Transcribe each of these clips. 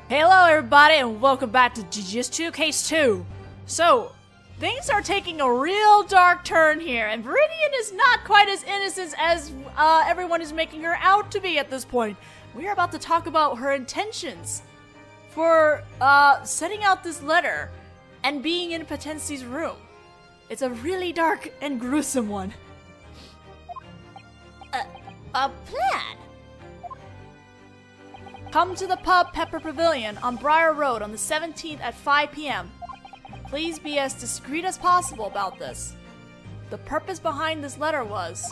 Hello everybody and welcome back to Jujutsu Case 2. So, things are taking a real dark turn here, and Viridian is not quite as innocent as everyone is making her out to be at this point. We are about to talk about her intentions for sending out this letter and being in Potenzi's room. It's a really dark and gruesome one. A plan? Come to the pub Pepper Pavilion on Briar Road on the 17th at 5 p.m. Please be as discreet as possible about this. The purpose behind this letter was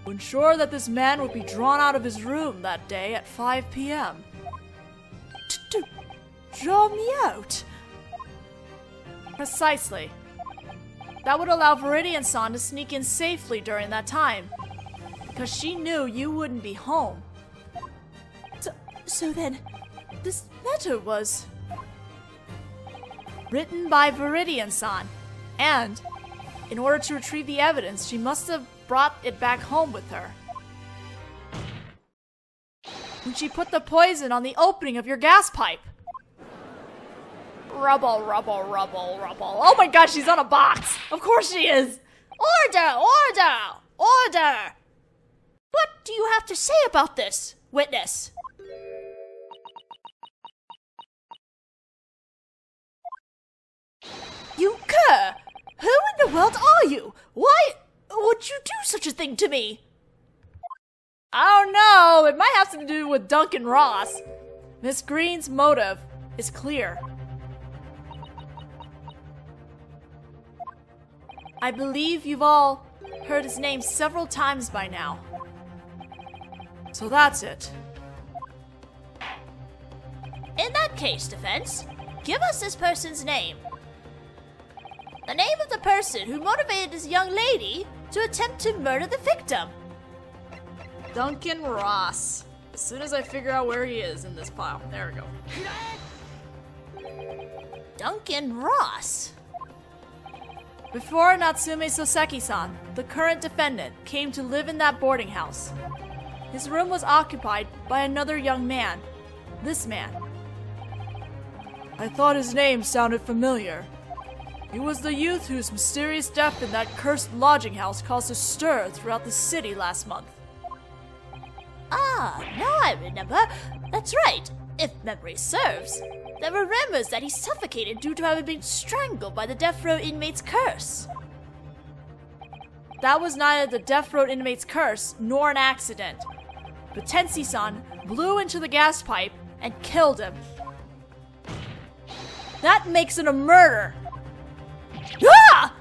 to ensure that this man would be drawn out of his room that day at 5 p.m. Draw me out? Precisely. That would allow Viridian-san to sneak in safely during that time, because she knew you wouldn't be home. So then, this letter was written by Viridian-san, and in order to retrieve the evidence, she must have brought it back home with her. When she put the poison on the opening of your gas pipe. Rubble, rubble, rubble, rubble. Oh my gosh, she's on a box! Of course she is! Order! Order! Order! What do you have to say about this, witness? You cur! Who in the world are you? Why would you do such a thing to me? I don't know. It might have something to do with Duncan Ross. Miss Green's motive is clear. I believe you've all heard his name several times by now. So that's it. In that case, defense, give us this person's name. The name of the person who motivated this young lady to attempt to murder the victim. Duncan Ross. As soon as I figure out where he is in this pile. There we go. Duncan Ross. Before Natsume Souseki-san, the current defendant, came to live in that boarding house, his room was occupied by another young man. This man. I thought his name sounded familiar. He was the youth whose mysterious death in that cursed lodging house caused a stir throughout the city last month. Ah, now I remember. That's right. If memory serves, there were rumors that he suffocated due to having been strangled by the death row inmate's curse. That was neither the death row inmate's curse nor an accident. Potenzi-san blew into the gas pipe and killed him. That makes it a murder. Ah!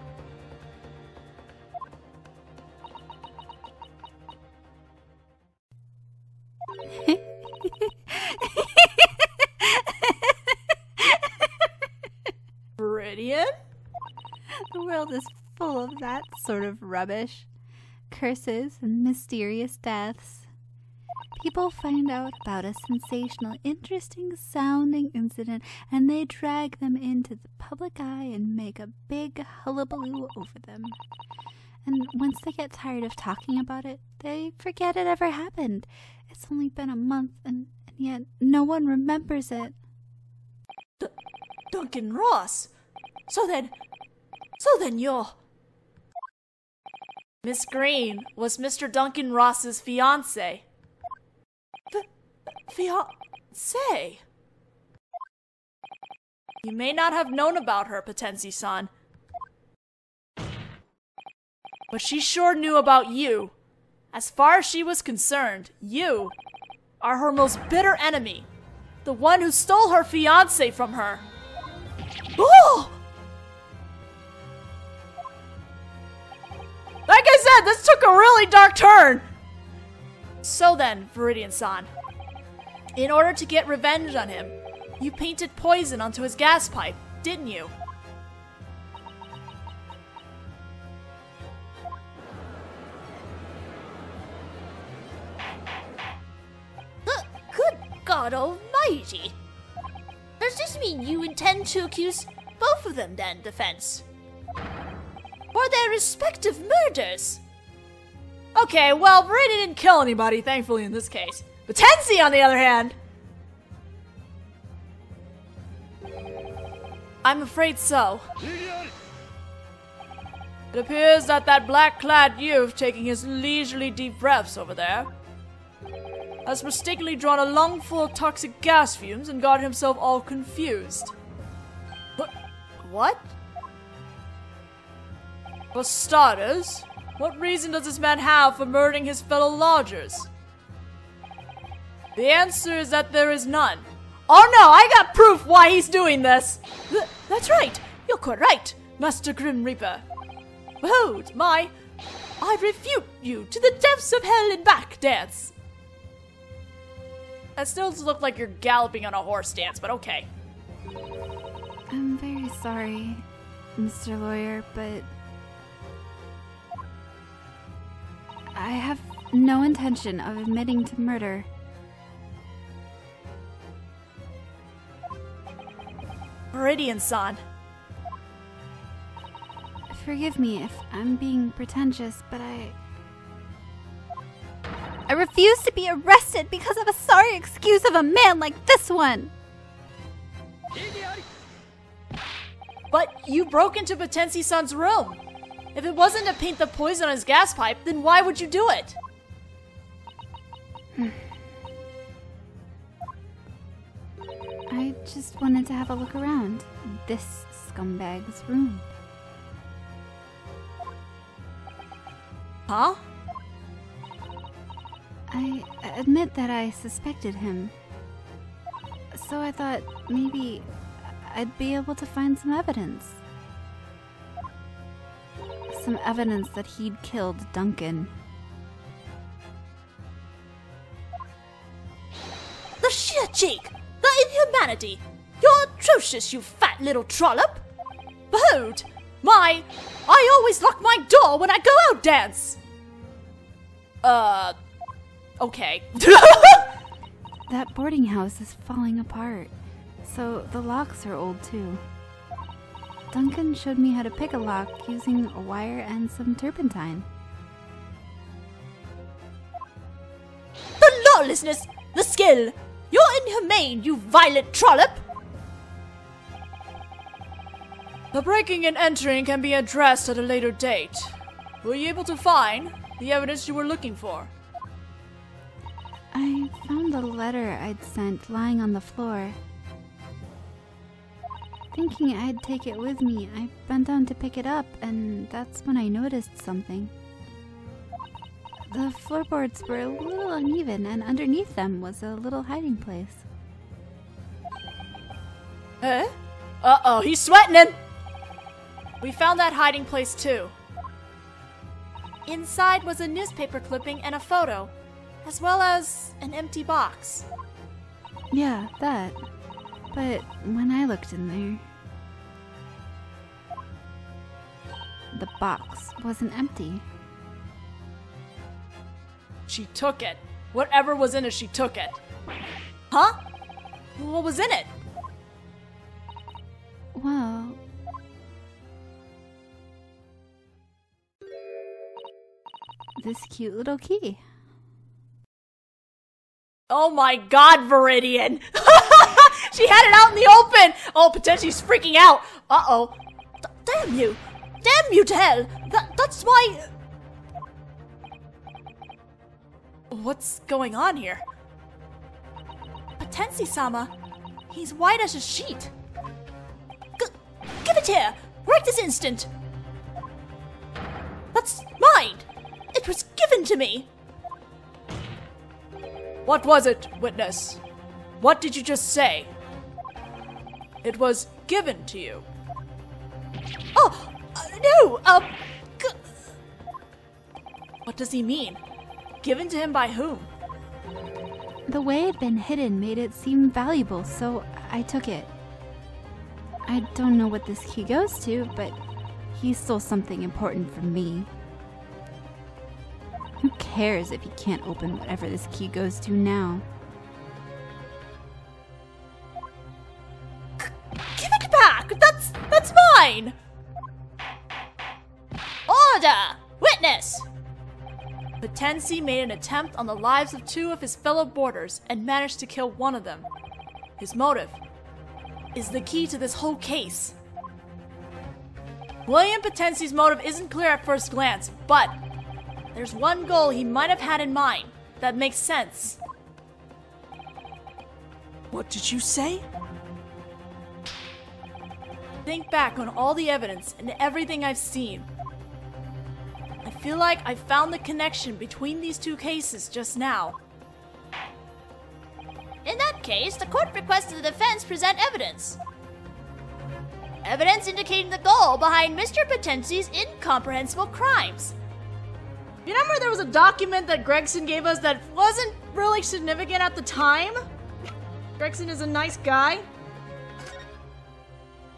Viridian? The world is full of that sort of rubbish. Curses and mysterious deaths. People find out about a sensational, interesting sounding incident and they drag them into the public eye and make a big hullabaloo over them. And once they get tired of talking about it, they forget it ever happened. It's only been a month and yet no one remembers it. Duncan Ross? So then you're... Miss Green was Mr. Duncan Ross's fiancé. Fiancé? You may not have known about her, Potenzi-san. But she sure knew about you. As far as she was concerned, you are her most bitter enemy. The one who stole her fiancé from her. Oh! Like I said, this took a really dark turn! So then, Viridian-san, in order to get revenge on him, you painted poison onto his gas pipe, didn't you? Good God Almighty! Does this mean you intend to accuse both of them then, defense? For their respective murders? Okay, well, Viridian didn't kill anybody, thankfully, in this case. But Tensi, on the other hand... I'm afraid so. It appears that black-clad youth taking his leisurely deep breaths over there has mistakenly drawn a lung full of toxic gas fumes and got himself all confused. What? For starters, what reason does this man have for murdering his fellow lodgers? The answer is that there is none. Oh no, I got proof why he's doing this! That's right, you're quite right, Master Grim Reaper. Behold, I refute you to the depths of hell and back, dance. That still doesn't look like you're galloping on a horse dance, but okay. I'm very sorry, Mr. Lawyer, but I have no intention of admitting to murder. Viridian-san. Forgive me if I'm being pretentious, but I refuse to be arrested because of a sorry excuse of a man like this one! But you broke into Potensi-san's room. If it wasn't to paint the poison on his gas pipe, then why would you do it? I just wanted to have a look around this scumbag's room. Huh? I admit that I suspected him. So I thought maybe I'd be able to find some evidence. Some evidence that he'd killed Duncan. The sheer cheek! The inhumanity! You're atrocious, you fat little trollop! Behold! I always lock my door when I go out dance! Okay. That boarding house is falling apart, so the locks are old too. Duncan showed me how to pick a lock using a wire and some turpentine. The lawlessness! The skill! You're inhumane, you violent trollop! The breaking and entering can be addressed at a later date. Were you able to find the evidence you were looking for? I found a letter I'd sent lying on the floor. Thinking I'd take it with me, I bent down to pick it up, and that's when I noticed something. The floorboards were a little uneven, and underneath them was a little hiding place. Eh? Uh-oh, he's sweating him! We found that hiding place too. Inside was a newspaper clipping and a photo, as well as an empty box. Yeah, that. But when I looked in there, the box wasn't empty. She took it. Whatever was in it, she took it. Huh? What was in it? Well, this cute little key. Oh my god, Viridian! She had it out in the open! Oh, potentially she's freaking out! Uh-oh. Damn you! Damn you to hell! That's my... What's going on here? Potensi-sama, he's white as a sheet. Give it here! Right this instant! That's mine! It was given to me! What was it, witness? What did you just say? It was given to you. Oh, no, What does he mean? Given to him by whom? The way it'd been hidden made it seem valuable, so I took it. I don't know what this key goes to, but he stole something important from me. Who cares if he can't open whatever this key goes to now? Give it back! That's mine! Order! Witness! Potensi made an attempt on the lives of two of his fellow boarders and managed to kill one of them. His motive? is the key to this whole case. William Potenzi's motive isn't clear at first glance, but there's one goal he might have had in mind that makes sense. What did you say? Think back on all the evidence and everything I've seen. I feel like I found the connection between these two cases just now. In that case, the court requested the defense present evidence. Evidence indicating the goal behind Mr. Potenzi's incomprehensible crimes. You remember there was a document that Gregson gave us that wasn't really significant at the time? Gregson is a nice guy.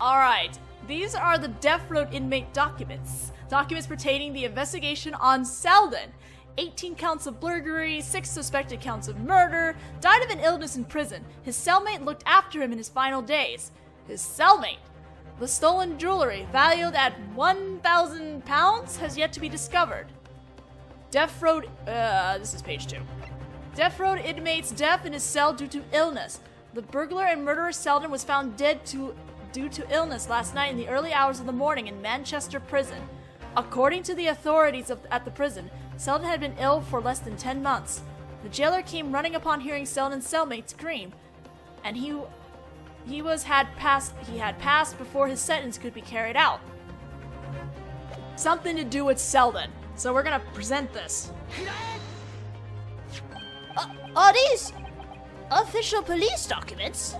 Alright, these are the Death Row inmate documents. Documents pertaining the investigation on Selden. 18 counts of burglary, 6 suspected counts of murder, died of an illness in prison. His cellmate looked after him in his final days. His cellmate. The stolen jewelry, valued at £1,000, has yet to be discovered. Death Row, this is page 2. Death Row inmate's death in his cell due to illness. The burglar and murderer Selden was found dead due to illness last night in the early hours of the morning in Manchester Prison. According to the authorities at the prison, Selden had been ill for less than 10 months. The jailer came running upon hearing Selden's cellmate scream, and he had passed before his sentence could be carried out. Something to do with Selden, so we're gonna present this. Are these official police documents?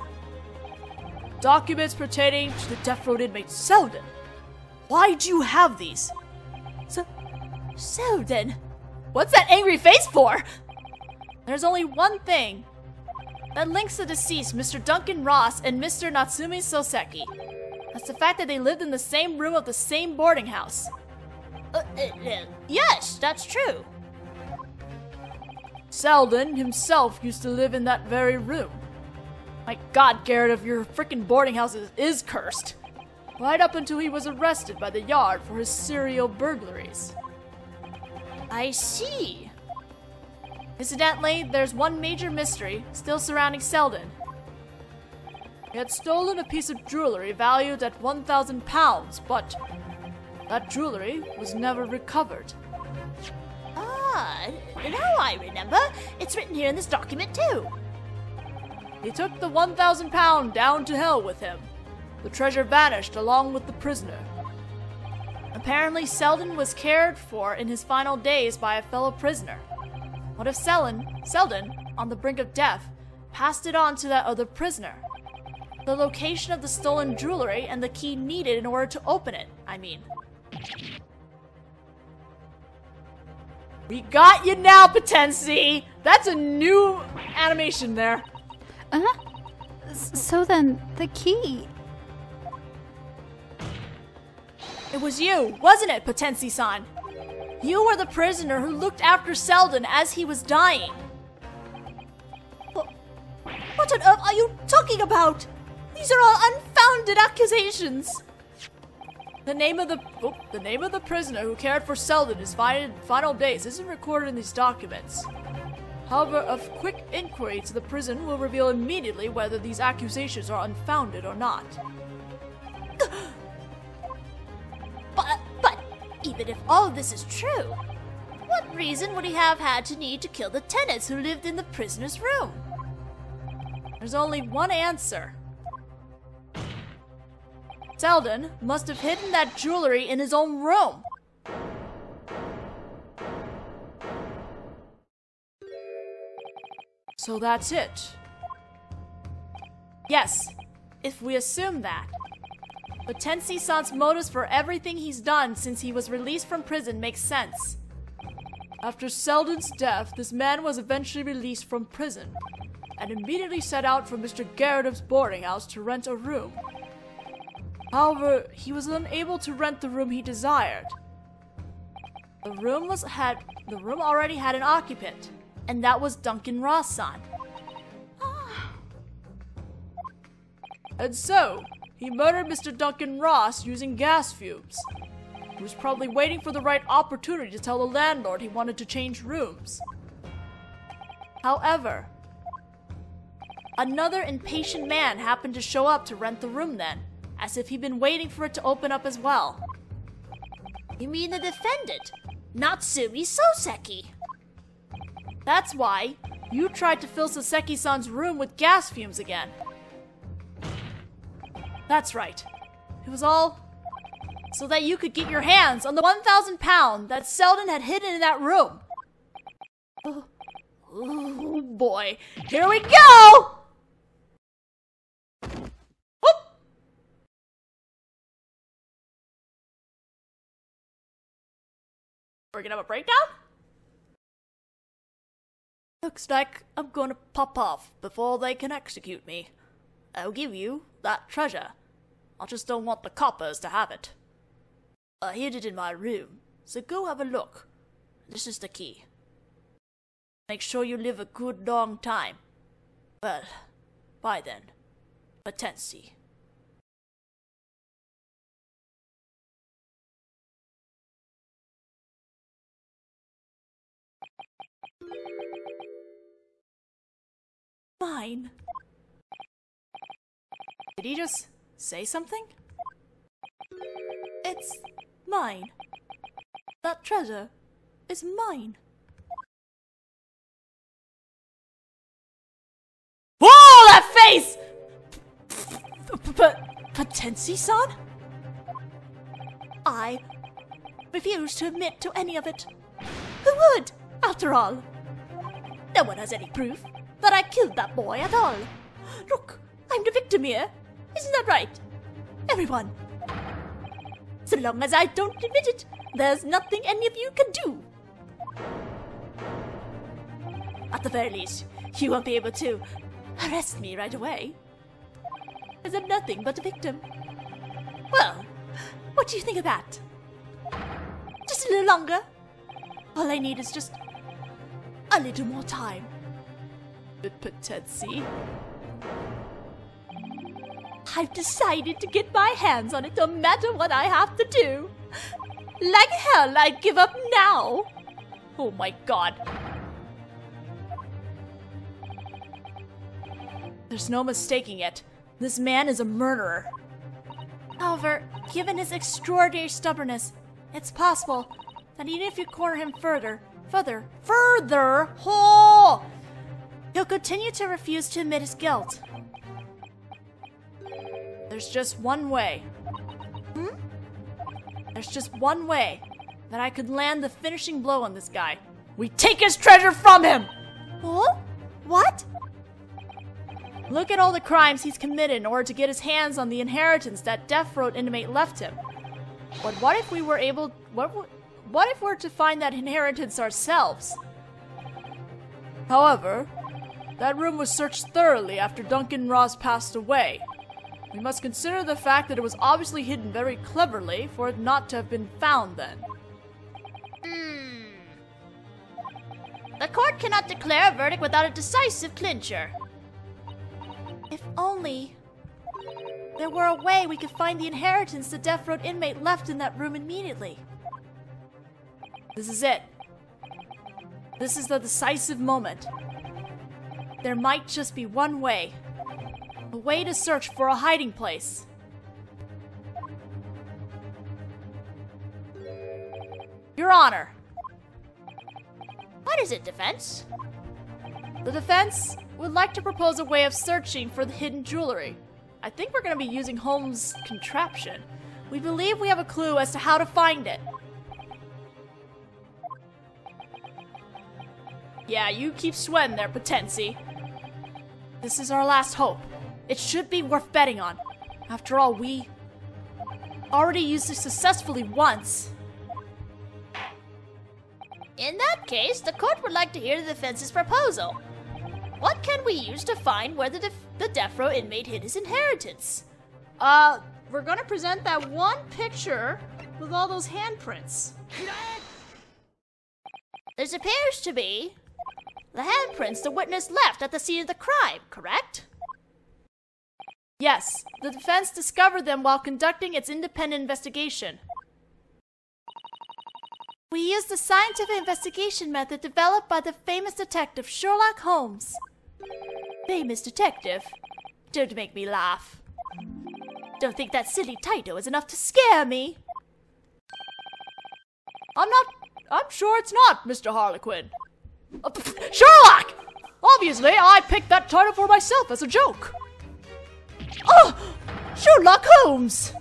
Documents pertaining to the Death Row inmate Selden. Why do you have these? Selden? What's that angry face for? There's only one thing that links the deceased, Mr. Duncan Ross and Mr. Natsume Souseki. That's the fact that they lived in the same room of the same boarding house. Yes, that's true. Selden himself used to live in that very room. My god, Garrideb, your frickin' boarding house is cursed. Right up until he was arrested by the Yard for his serial burglaries. I see. Incidentally, there's one major mystery still surrounding Selden. He had stolen a piece of jewelry valued at £1,000, but that jewelry was never recovered. Ah, now I remember. It's written here in this document too. He took the £1,000 down to hell with him. The treasure vanished along with the prisoner. Apparently, Selden was cared for in his final days by a fellow prisoner. What if Selden, on the brink of death, passed it on to that other prisoner? The location of the stolen jewelry and the key needed in order to open it, I mean. We got you now, Potenzi! That's a new animation there. So then, the key. It was you, wasn't it, Potenzi-san? You were the prisoner who looked after Selden as he was dying. What on earth are you talking about? These are all unfounded accusations. The name of the prisoner who cared for Selden in his final days isn't recorded in these documents. However, a quick inquiry to the prison will reveal immediately whether these accusations are unfounded or not. But even if all of this is true, what reason would he have had to need to kill the tenants who lived in the prisoner's room? There's only one answer. Selden must have hidden that jewelry in his own room. So that's it. Yes, if we assume that. But Tensi-san's motives for everything he's done since he was released from prison makes sense. After Selden's death, this man was eventually released from prison and immediately set out for Mr. Garrideb's boarding house to rent a room. However, he was unable to rent the room he desired. The room already had an occupant, and that was Duncan Ross-san. And so, he murdered Mr. Duncan Ross using gas fumes. He was probably waiting for the right opportunity to tell the landlord he wanted to change rooms. However, Another impatient man happened to show up to rent the room then, as if he'd been waiting for it to open up as well. You mean the defendant, Natsume Souseki? That's why you tried to fill Souseki-san's room with gas fumes again. That's right. It was all so that you could get your hands on the 1,000 pound that Selden had hidden in that room. Oh boy, here we go! Whoop. We're gonna have a breakdown? Looks like I'm gonna pop off before they can execute me. I'll give you that treasure. I just don't want the coppers to have it. I hid it in my room, so go have a look. This is the key. Make sure you live a good long time. Well, bye then. Potency. Mine. Did he just say something? It's mine. That treasure is mine. Whoa, that face! Potency-san? I refuse to admit to any of it. Who would, after all? No one has any proof that I killed that boy at all. Look, I'm the victim here. Isn't that right? Everyone. So long as I don't admit it, there's nothing any of you can do. At the very least, you won't be able to arrest me right away, as I'm nothing but a victim. Well, what do you think of that? Just a little longer? All I need is just a little more time. But Potency, I've decided to get my hands on it no matter what I have to do. Like hell, I'd give up now. Oh my god. There's no mistaking it. This man is a murderer. However, given his extraordinary stubbornness, it's possible that even if you corner him further, he'll continue to refuse to admit his guilt. There's just one way. There's just one way that I could land the finishing blow on this guy. We take his treasure from him! Huh? What? Look at all the crimes he's committed in order to get his hands on the inheritance that Death Row inmate left him. But what if we were able... What if we're to find that inheritance ourselves? However, that room was searched thoroughly after Duncan Ross passed away. We must consider the fact that it was obviously hidden very cleverly for it not to have been found then. The court cannot declare a verdict without a decisive clincher. If only there were a way we could find the inheritance the Death Row inmate left in that room immediately. This is it. This is the decisive moment. There might just be one way. A way to search for a hiding place. Your Honor. What is it, defense? The defense would like to propose a way of searching for the hidden jewelry. I think we're going to be using Holmes' contraption. We believe we have a clue as to how to find it. Yeah, you keep sweating there, Potency. This is our last hope. It should be worth betting on. After all, we already used it successfully once. In that case, the court would like to hear the defense's proposal. What can we use to find where the Death Row inmate hid his inheritance? We're gonna present that one picture with all those handprints. There appears to be the handprints the witness left at the scene of the crime, correct? Yes, the defense discovered them while conducting its independent investigation. We used the scientific investigation method developed by the famous detective Sherlock Holmes. Famous detective? Don't make me laugh. Don't think that silly title is enough to scare me. I'm sure it's not, Mr. Harlequin. Sherlock! Obviously, I picked that title for myself as a joke. Oh! Sherlock Holmes!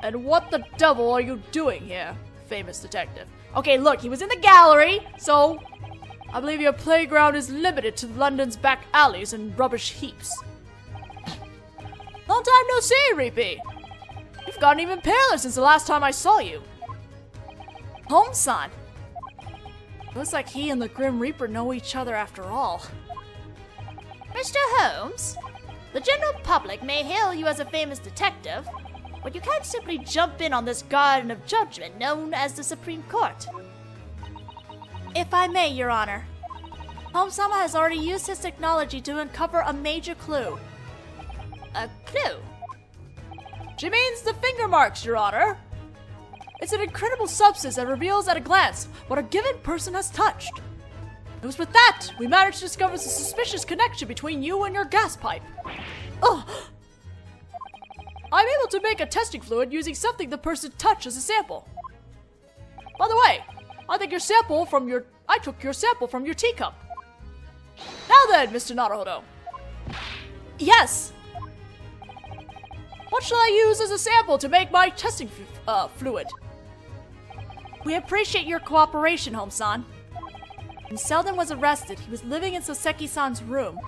And what the devil are you doing here, famous detective? Okay, look, he was in the gallery, so I believe your playground is limited to London's back alleys and rubbish heaps. Long time no see, Reapy. You've gotten even paler since the last time I saw you. Holmes-san. Looks like he and the Grim Reaper know each other after all. Mr. Holmes, the general public may hail you as a famous detective, but you can't simply jump in on this garden of judgment known as the Supreme Court. If I may, Your Honor, Holmes-sama has already used his technology to uncover a major clue. A clue? She means the finger marks, Your Honor. It's an incredible substance that reveals at a glance what a given person has touched. It was with that we managed to discover the suspicious connection between you and your gas pipe. Ugh! I'm able to make a testing fluid using something the person touched as a sample. By the way, I took your sample from your teacup. Now then, Mr. Naruhodō. Yes. What shall I use as a sample to make my testing fluid? We appreciate your cooperation, Holmes-san. When Selden was arrested, he was living in Souseki-san's room.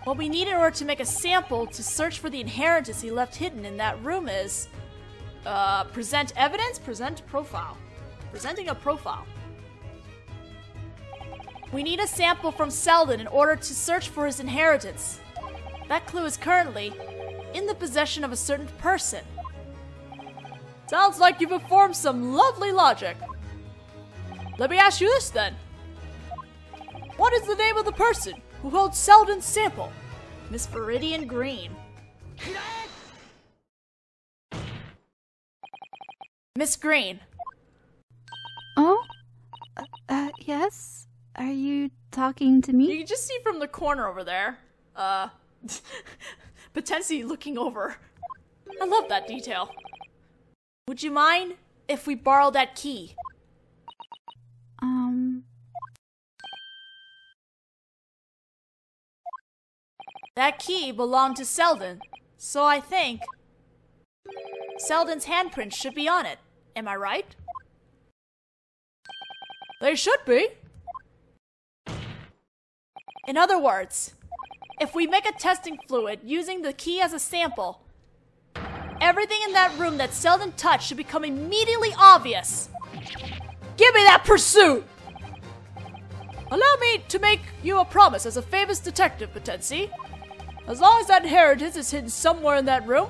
What we need in order to make a sample to search for the inheritance he left hidden in that room is... present evidence, present profile. Presenting a profile. We need a sample from Selden in order to search for his inheritance. That clue is currently in the possession of a certain person. Sounds like you've performed some lovely logic. Let me ask you this then. What is the name of the person who holds Selden's sample? Miss Viridian Green. Miss Green. Oh? Yes? Are you talking to me? You can just see from the corner over there. Potentially looking over. I love that detail. Would you mind if we borrow that key? That key belonged to Selden, so I think Selden's handprint should be on it. Am I right? They should be. In other words, if we make a testing fluid using the key as a sample, everything in that room that Selden touched should become immediately obvious. Give me that pursuit! Allow me to make you a promise as a famous detective, Potensi. As long as that inheritance is hidden somewhere in that room,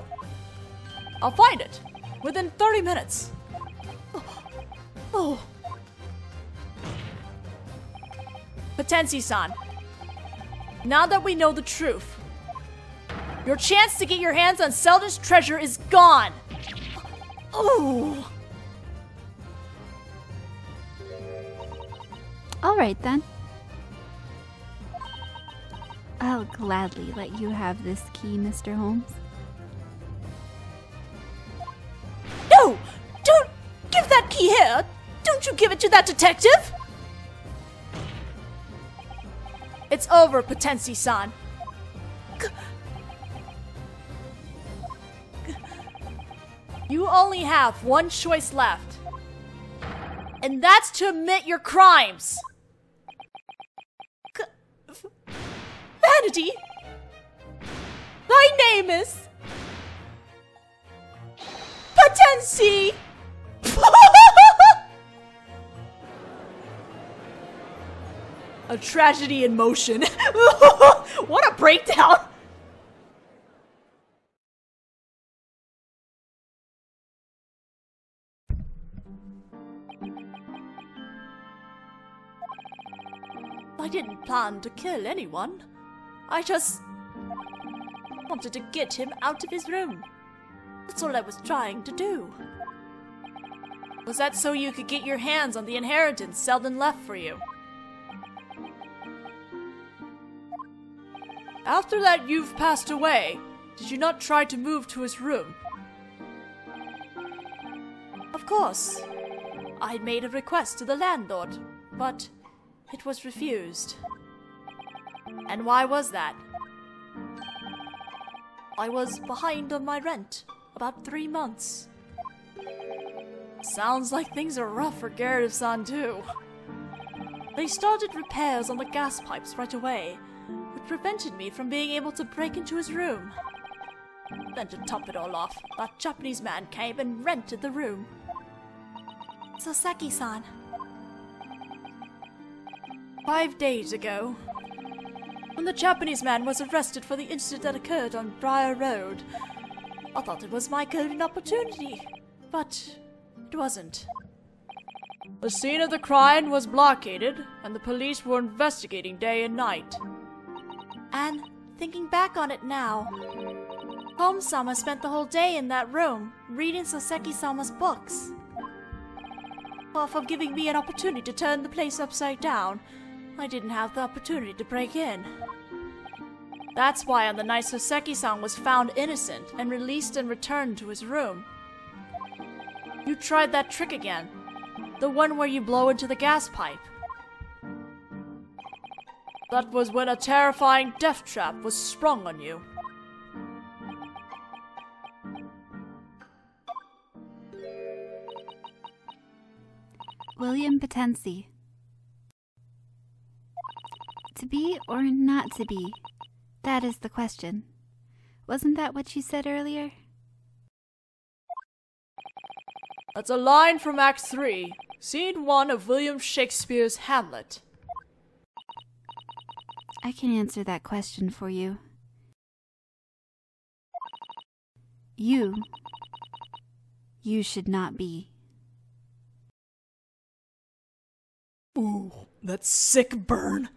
I'll find it within 30 minutes. Oh. Potensi-san, now that we know the truth, your chance to get your hands on Selden's treasure is gone. Oh. All right then. I'll gladly let you have this key, Mr. Holmes. No! Don't give that key here! Don't you give it to that detective! It's over, Potensi-san. You only have one choice left. And that's to admit your crimes. Vanity! Thy name is... Potensi! A tragedy in motion. What a breakdown! I didn't plan to kill anyone. I just wanted to get him out of his room. That's all I was trying to do. Was that so you could get your hands on the inheritance Selden left for you? after that youth passed away, did you not try to move to his room? Of course. I had made a request to the landlord, but it was refused. And why was that? I was behind on my rent, about 3 months. Sounds like things are rough for Garrideb-san too. They started repairs on the gas pipes right away, which prevented me from being able to break into his room. Then to top it all off, that Japanese man came and rented the room. Souseki-san. 5 days ago, when the Japanese man was arrested for the incident that occurred on Briar Road, I thought it was my golden opportunity, but it wasn't. The scene of the crime was blockaded, and the police were investigating day and night. And thinking back on it now, Home-sama spent the whole day in that room, reading Souseki-sama's books. Far from giving me an opportunity to turn the place upside down, I didn't have the opportunity to break in. That's why on the night Souseki-san was found innocent and released and returned to his room. You tried that trick again. The one where you blow into the gas pipe. That was when a terrifying death trap was sprung on you. William Potensi. To be or not to be? That is the question. Wasn't that what you said earlier? That's a line from Act 3, Scene 1 of William Shakespeare's Hamlet. I can answer that question for you. You should not be. Ooh, that sick burn.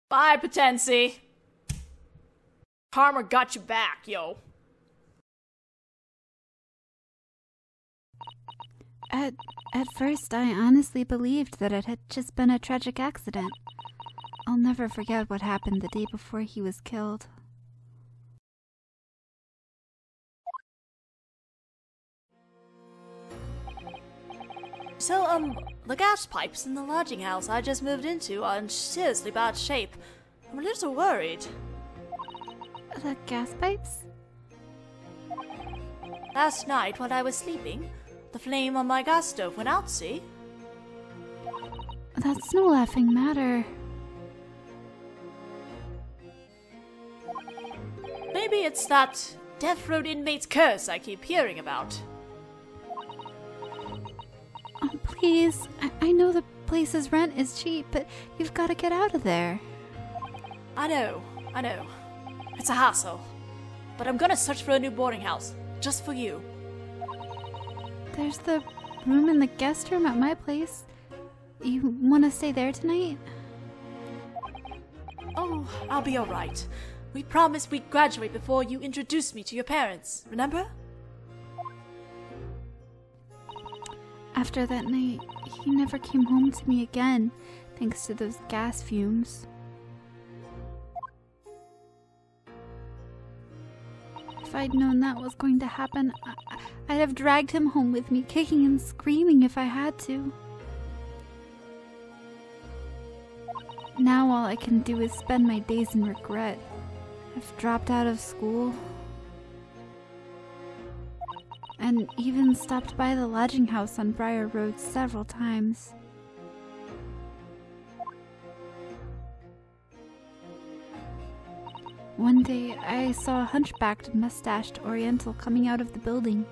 Bye, Potensi. Karma got you back, yo. At first, I honestly believed that it had just been a tragic accident. I'll never forget what happened the day before he was killed. So, the gas pipes in the lodging house I just moved into are in seriously bad shape. I'm a little worried. The gas pipes? Last night, while I was sleeping, the flame on my gas stove went out, see? That's no laughing matter. Maybe it's that death row inmate's curse I keep hearing about. Oh, please. I know the place's rent is cheap, but you've got to get out of there. I know. It's a hassle. But I'm gonna search for a new boarding house, just for you. There's the room in the guest room at my place. You want to stay there tonight? Oh, I'll be alright. We promised we'd graduate before you introduced me to your parents, remember? After that night, he never came home to me again, thanks to those gas fumes. If I'd known that was going to happen, I'd have dragged him home with me, kicking and screaming if I had to. Now all I can do is spend my days in regret. I've dropped out of school. And even stopped by the lodging house on Briar Road several times. One day, I saw a hunchbacked, mustached Oriental coming out of the building.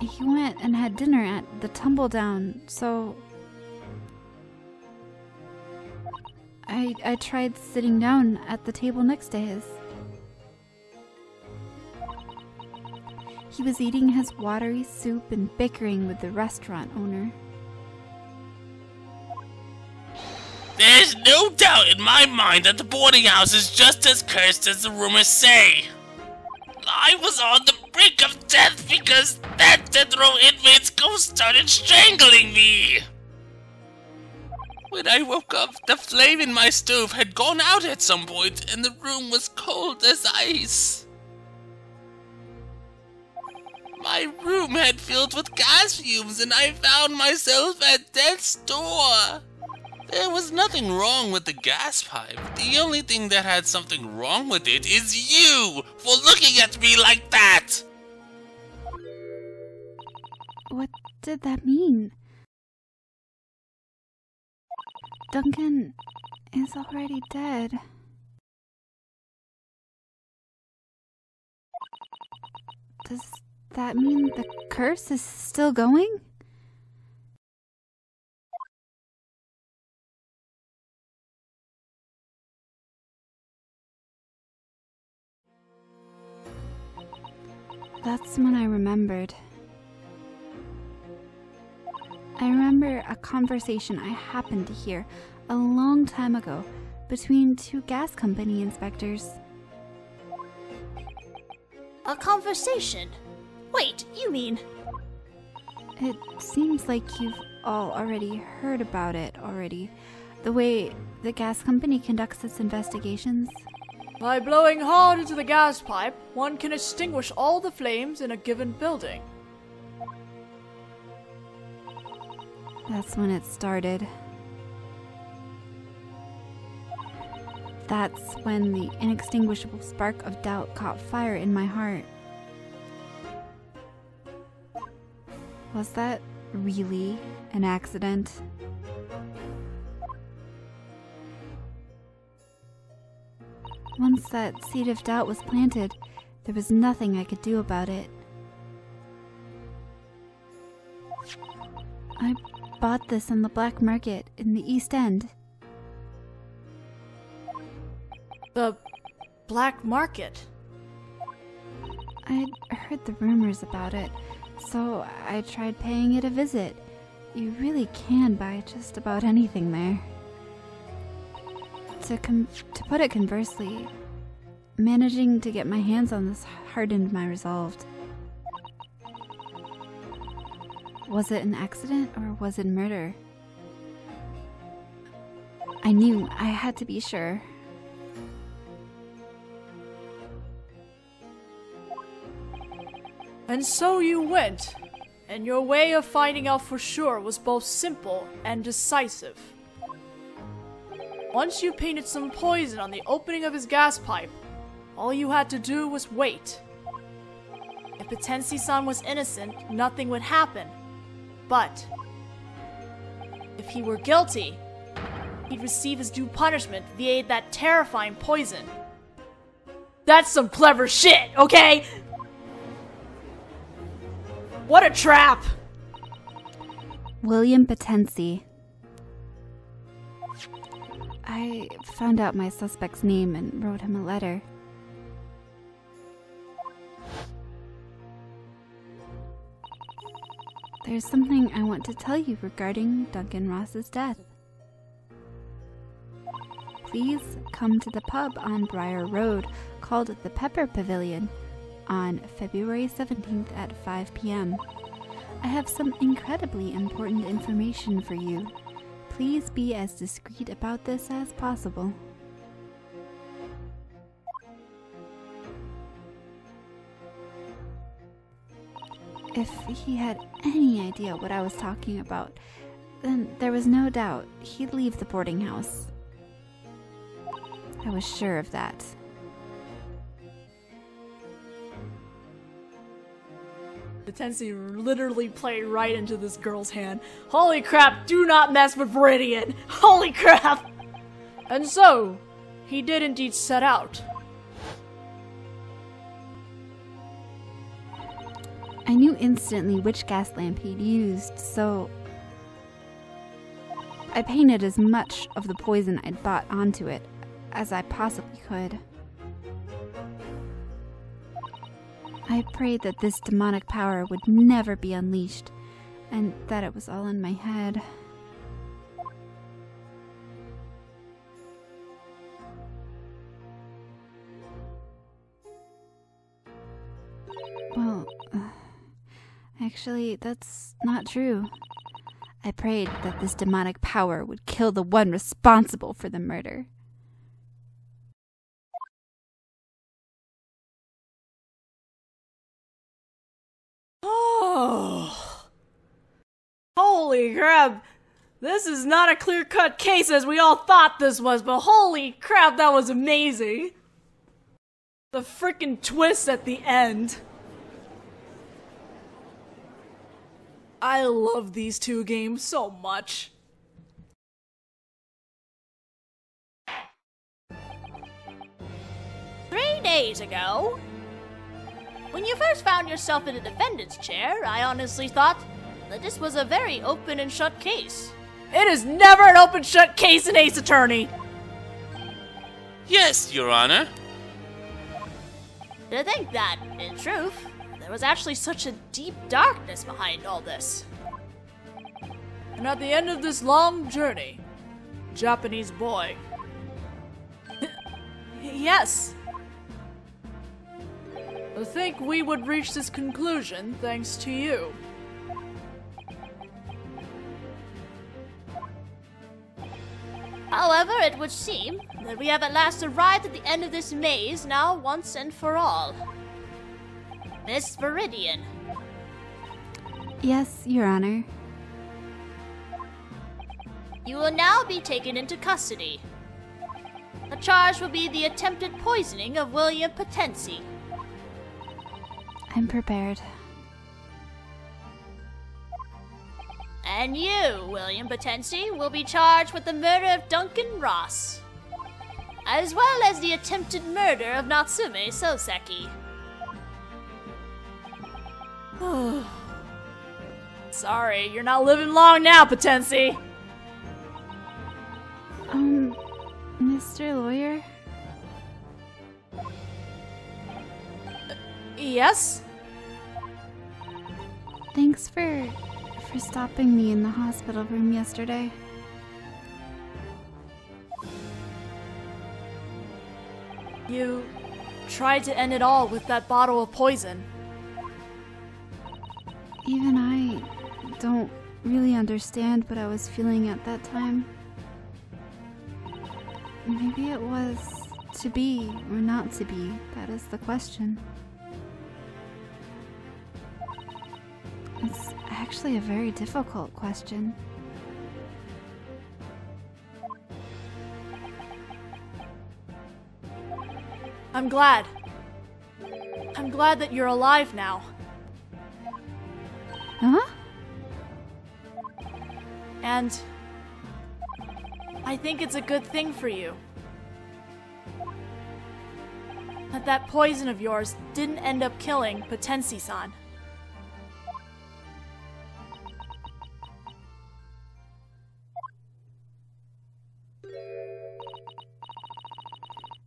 He went and had dinner at the Tumble Down, so I tried sitting down at the table next to his. He was eating his watery soup and bickering with the restaurant owner. There's no doubt in my mind that the boarding house is just as cursed as the rumors say. I was on the brink of death because that death row inmate's ghost started strangling me. When I woke up, the flame in my stove had gone out at some point, and the room was cold as ice. My room had filled with gas fumes, and I found myself at death's door. There was nothing wrong with the gas pipe. The only thing that had something wrong with it is you, for looking at me like that! What did that mean? Duncan is already dead. Does that mean the curse is still going? That's when I remembered. I remember a conversation I happened to hear a long time ago between two gas company inspectors. A conversation? Wait, you mean... It seems like you've all already heard about it already. The way the gas company conducts its investigations. By blowing hard into the gas pipe, one can extinguish all the flames in a given building. That's when it started. That's when the inextinguishable spark of doubt caught fire in my heart. Was that really an accident? Once that seed of doubt was planted, there was nothing I could do about it. I bought this on the black market in the East End. The black market? I'd heard the rumors about it, so I tried paying it a visit. You really can buy just about anything there. To put it conversely, managing to get my hands on this hardened my resolve. Was it an accident or was it murder? I knew I had to be sure. And so you went, and your way of finding out for sure was both simple and decisive. Once you painted some poison on the opening of his gas pipe, all you had to do was wait. If Potensi-san was innocent, nothing would happen. But if he were guilty, he'd receive his due punishment via that terrifying poison. That's some clever shit, okay? What a trap! William Potensi. I found out my suspect's name and wrote him a letter. There's something I want to tell you regarding Duncan Ross's death. Please come to the pub on Briar Road called the Pepper Pavilion on February 17th at 5 p.m. I have some incredibly important information for you. Please be as discreet about this as possible. If he had any idea what I was talking about, then there was no doubt he'd leave the boarding house. I was sure of that. Potensi literally played right into this girl's hand. Holy crap, do not mess with Viridian! Holy crap! And so, he did indeed set out. I knew instantly which gas lamp he'd used, so I painted as much of the poison I'd bought onto it as I possibly could. I prayed that this demonic power would never be unleashed, and that it was all in my head. Actually, that's not true. I prayed that this demonic power would kill the one responsible for the murder. Oh. Holy crap. This is not a clear-cut case as we all thought this was, but holy crap, that was amazing. The frickin' twist at the end. I love these two games so much. "3 days ago, when you first found yourself in the defendant's chair, I honestly thought that this was a very open and shut case. It is never an open-shut case in Ace Attorney. Yes, Your Honor. To think that, in truth, there was actually such a deep darkness behind all this. And at the end of this long journey, Japanese boy. Yes. I think we would reach this conclusion thanks to you. However, it would seem that we have at last arrived at the end of this maze now once and for all. Miss Viridian. Yes, Your Honor. You will now be taken into custody. The charge will be the attempted poisoning of William Potensi. I'm prepared. And you, William Potensi, will be charged with the murder of Duncan Ross, as well as the attempted murder of Natsume Souseki. Sorry, you're not living long now, Potensi. Mr. Lawyer? Yes? Thanks for stopping me in the hospital room yesterday. You tried to end it all with that bottle of poison. Even I don't really understand what I was feeling at that time. Maybe it was to be or not to be. That is the question. It's actually a very difficult question. I'm glad. I'm glad that you're alive now. Huh? And I think it's a good thing for you. That poison of yours didn't end up killing Potensi-san.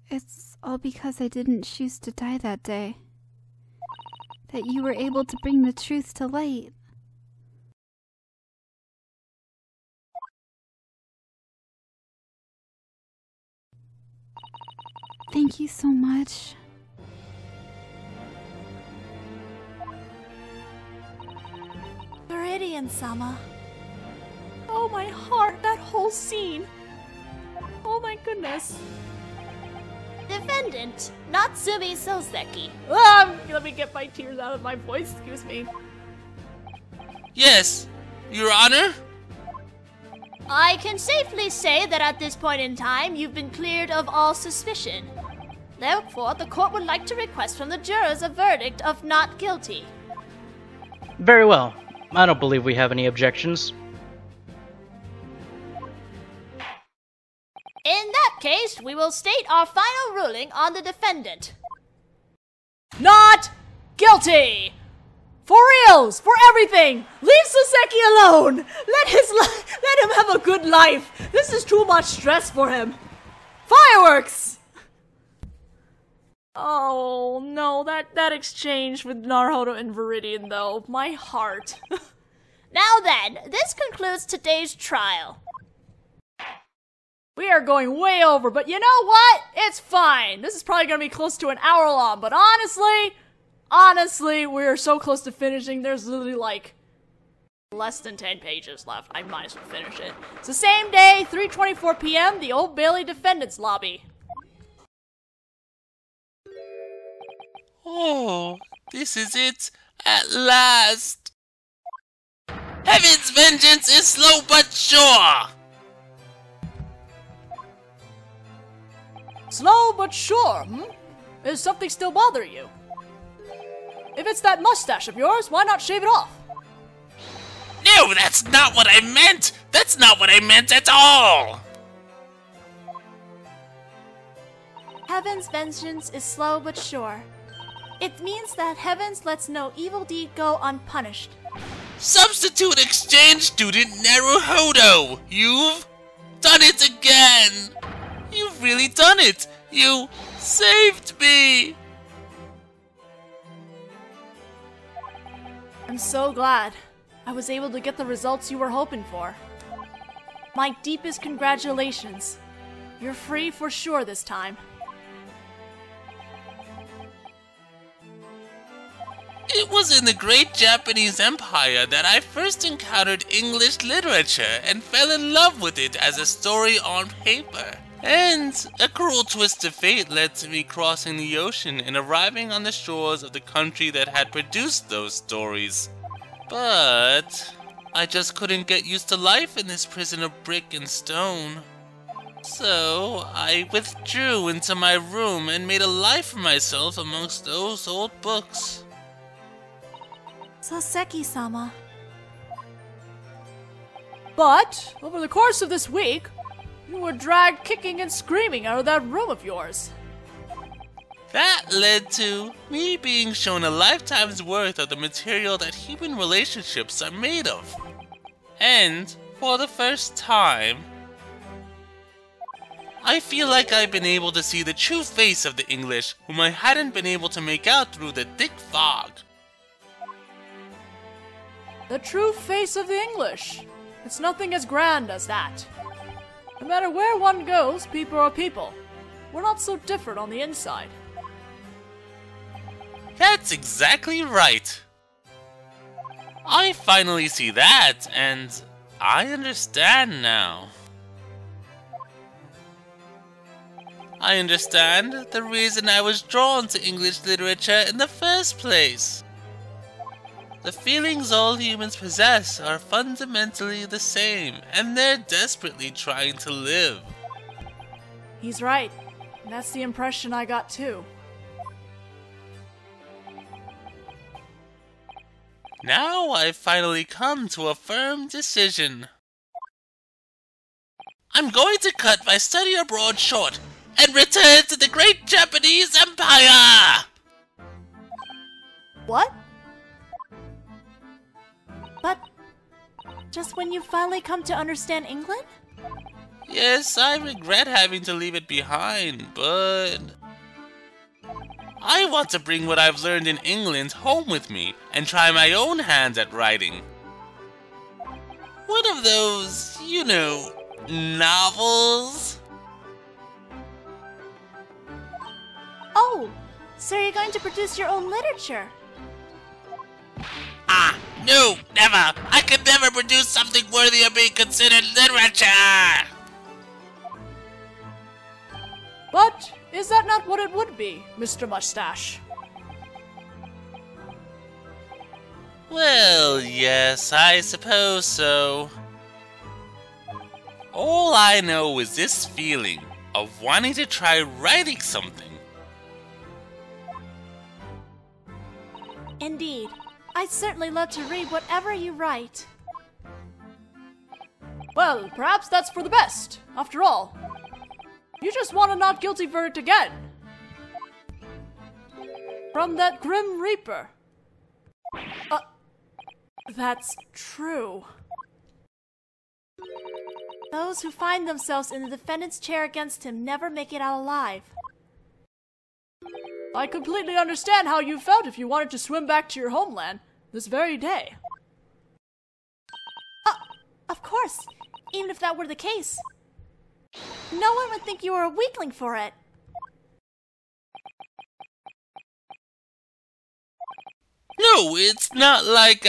It's all because I didn't choose to die that day. That you were able to bring the truth to light. Thank you so much. Viridian-sama. Oh my heart, that whole scene. Oh my goodness. Defendant, Natsume Souseki. Let me get my tears out of my voice, excuse me. Yes, Your Honor. I can safely say that at this point in time, you've been cleared of all suspicion. Therefore, the court would like to request from the jurors a verdict of not guilty. Very well. I don't believe we have any objections. In that case, we will state our final ruling on the defendant. Not guilty! For reals! For everything! Leave Souseki alone! Let him have a good life! This is too much stress for him! Fireworks! Oh no, that exchange with Naruhodō and Viridian though. My heart. Now then, this concludes today's trial. We are going way over, but you know what? It's fine. This is probably going to be close to an hour long, but honestly, honestly, we're so close to finishing. There's literally like less than 10 pages left. I might as well finish it. It's the same day, 3:24 p.m., the Old Bailey Defendants Lobby. Oh, this is it. At last. Heaven's vengeance is slow but sure. Slow but sure, Is something still bothering you? If it's that mustache of yours, why not shave it off? No, that's not what I meant! That's not what I meant at all! Heaven's vengeance is slow but sure. It means that Heavens lets no evil deed go unpunished. Substitute exchange student Naruhodō! You've done it again! You've really done it! You saved me! I'm so glad. I was able to get the results you were hoping for. My deepest congratulations. You're free for sure this time. It was in the great Japanese Empire that I first encountered English literature and fell in love with it as a story on paper. And a cruel twist of fate led to me crossing the ocean and arriving on the shores of the country that had produced those stories. But I just couldn't get used to life in this prison of brick and stone. So I withdrew into my room and made a life for myself amongst those old books. Souseki-sama. But, over the course of this week, you were dragged kicking and screaming out of that room of yours. That led to me being shown a lifetime's worth of the material that human relationships are made of. And, for the first time, I feel like I've been able to see the true face of the English, whom I hadn't been able to make out through the thick fog. The true face of the English. It's nothing as grand as that. No matter where one goes, people are people. We're not so different on the inside. That's exactly right. I finally see that, and I understand now. I understand the reason I was drawn to English literature in the first place. The feelings all humans possess are fundamentally the same, and they're desperately trying to live. He's right. And that's the impression I got too. Now I've finally come to a firm decision. I'm going to cut my study abroad short and return to the great Japanese Empire! What? But just when you finally come to understand England? Yes, I regret having to leave it behind, but I want to bring what I've learned in England home with me and try my own hands at writing. One of those, you know, novels. Oh, so you're going to produce your own literature? Ah, no, never! I could never produce something worthy of being considered literature! But is that not what it would be, Mr. Mustache? Well, yes, I suppose so. All I know is this feeling of wanting to try writing something. Indeed. I'd certainly love to read whatever you write. Well, perhaps that's for the best. After all, you just want a not guilty verdict again. From that Grim Reaper. That's true. Those who find themselves in the defendant's chair against him never make it out alive. I completely understand how you felt if you wanted to swim back to your homeland this very day. Of course, even if that were the case. No one would think you were a weakling for it. true. It's not like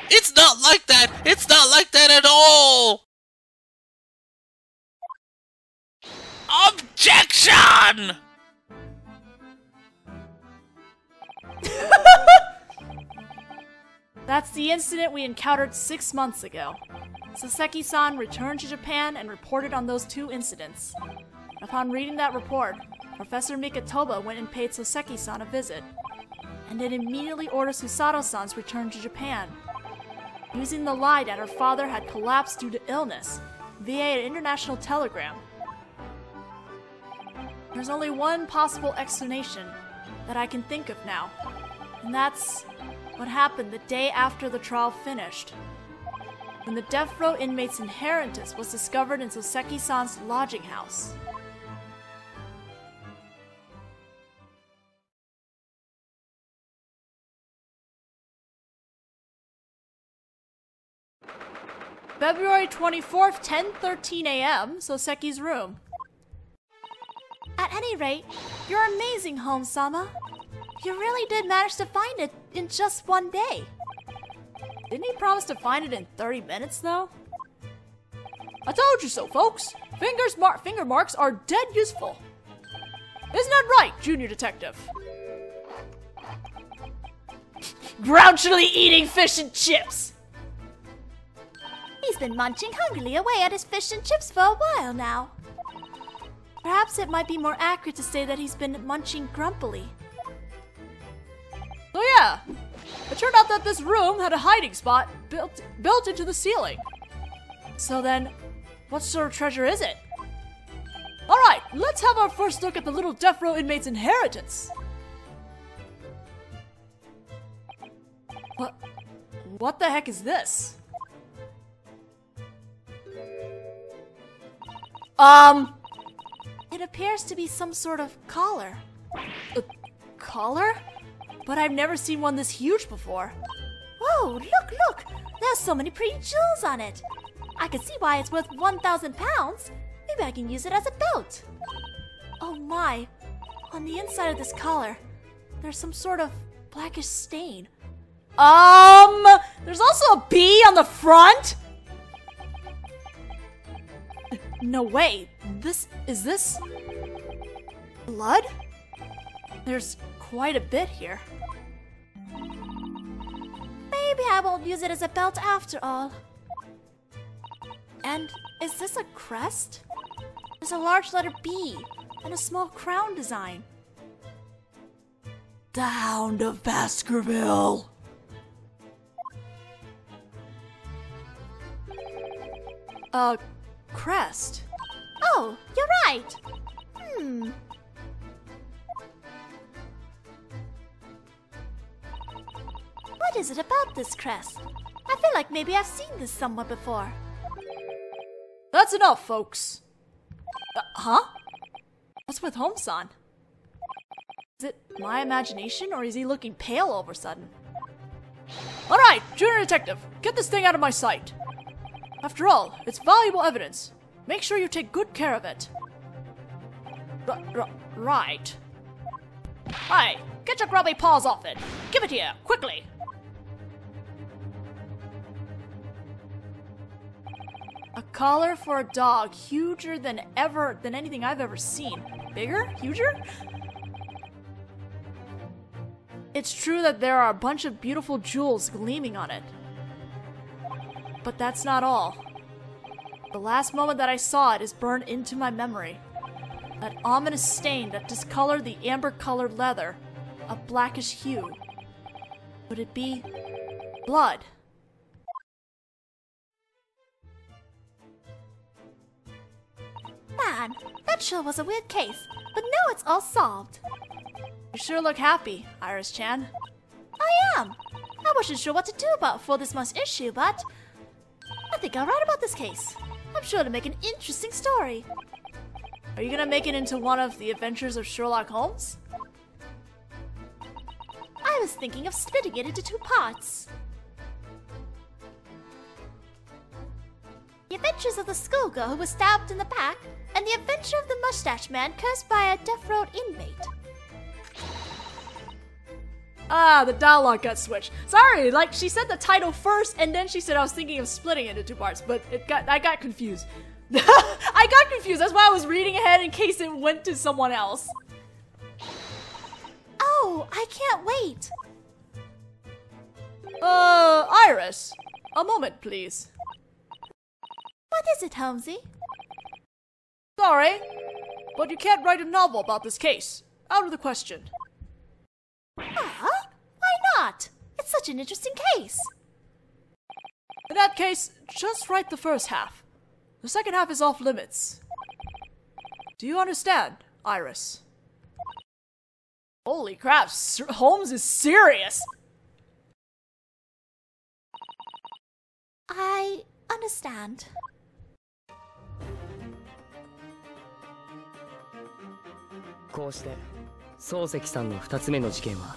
It's not like that! It's not like that at all! Objection! That's the incident we encountered 6 months ago. Souseki-san returned to Japan and reported on those 2 incidents. Upon reading that report, Professor Mikatoba went and paid Souseki-san a visit, and then immediately ordered Susato-san's return to Japan. Using the lie that her father had collapsed due to illness, via an international telegram. There's only one possible explanation that I can think of now, and that's what happened the day after the trial finished. When the death row inmate's inheritance was discovered in Souseki-san's lodging house. February 24th, 10:13 a.m., Souseki's room. At any rate, you're amazing, Home-sama. You really did manage to find it in just one day. Didn't he promise to find it in 30 minutes, though? I told you so, folks. Finger marks are dead useful. Isn't that right, Junior Detective? Grouchily eating fish and chips! He's been munching hungrily away at his fish and chips for a while now. Perhaps it might be more accurate to say that he's been munching grumpily. So yeah, it turned out that this room had a hiding spot built into the ceiling. So then, what sort of treasure is it? Alright, let's have our first look at the little death row inmate's inheritance. What the heck is this? It appears to be some sort of collar. A collar? But I've never seen one this huge before. Whoa, look! There's so many pretty jewels on it. I can see why it's worth 1,000 pounds. Maybe I can use it as a belt. Oh my, on the inside of this collar, there's some sort of blackish stain. There's also a bee on the front? No way, is this blood? There's quite a bit here. Maybe I won't use it as a belt after all. And is this a crest? There's a large letter B and a small crown design. The Hound of Baskerville. A crest. Oh, you're right. What is it about this crest? I feel like maybe I've seen this somewhere before. That's enough, folks. Huh? What's with Home-san? Is it my imagination, or is he looking pale all of a sudden? Alright, Junior Detective, get this thing out of my sight. After all, it's valuable evidence. Make sure you take good care of it. Right. Hi, get your grubby paws off it. Give it here, quickly. A collar for a dog, huger than anything I've ever seen. Bigger? Huger? It's true that there are a bunch of beautiful jewels gleaming on it. But that's not all. The last moment that I saw it is burned into my memory. That ominous stain that discolored the amber-colored leather, a blackish hue. Would it be blood? Man, that sure was a weird case, but now it's all solved. You sure look happy, Iris-chan. I am. I wasn't sure what to do for this month's issue, but I think I'll write about this case. I'm sure to make an interesting story. Are you gonna make it into one of the adventures of Sherlock Holmes? I was thinking of splitting it into 2 parts. The adventures of the schoolgirl who was stabbed in the back, and the adventure of the mustache man cursed by a death row inmate. Ah, the dialogue got switched. Sorry, like, she said the title first, and then she said I was thinking of splitting it into 2 parts, but I got confused. I got confused, that's why I was reading ahead in case it went to someone else. Oh, I can't wait. Iris, a moment, please. What is it, Holmesy? Sorry, but you can't write a novel about this case. Out of the question. Huh? Why not? It's such an interesting case. In that case, just write the first half. The second half is off limits. Do you understand, Iris? Holy crap, Holmes is serious! I understand.こうして漱石さんの2つ目の事件は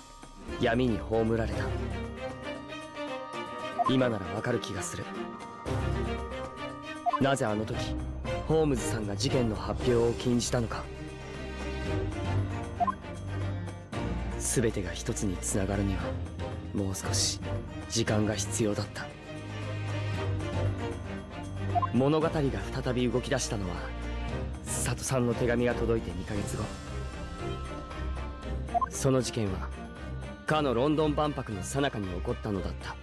闇に葬られた。今ならわかる気がする。なぜあの時ホームズさんが事件の発表を禁じたのか。全てが一つにつながるにはもう少し時間が必要だった。物語が再び動き出したのは佐藤さんの手紙が届いて2ヶ月後。その事件はかのロンドン万博の最中に起こったのだった。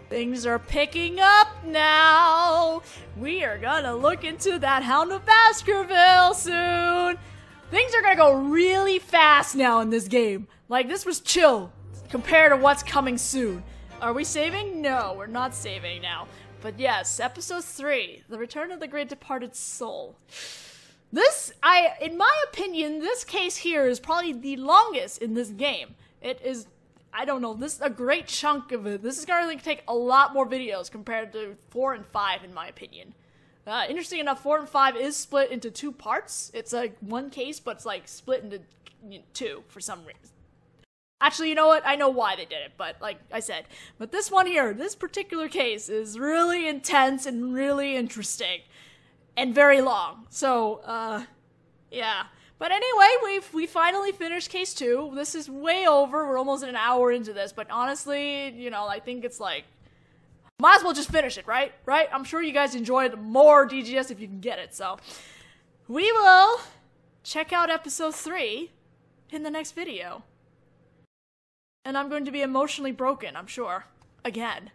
Things are picking up now. We are gonna look into that Hound of Baskerville soon. Things are gonna go really fast now in this game. Like, this was chill compared to what's coming soon. Are we saving? No, we're not saving now. But yes, episode 3, The Return of the Great Departed Soul. This, in my opinion, this case here is probably the longest in this game. It is, I don't know, this is a great chunk of it. This is going to take a lot more videos compared to 4 and 5, in my opinion. Interesting enough, 4 and 5 is split into 2 parts. It's like one case, but it's like split into 2 for some reason. Actually, you know what? I know why they did it, but like I said. But this one here, this particular case is really intense and really interesting. And very long. So, yeah. But anyway, we finally finished case 2. This is way over. We're almost an hour into this. But honestly, you know, I think it's like, might as well just finish it, right? Right? I'm sure you guys enjoyed more DGS if you can get it. So, we will check out episode 3 in the next video. And I'm going to be emotionally broken, I'm sure. Again.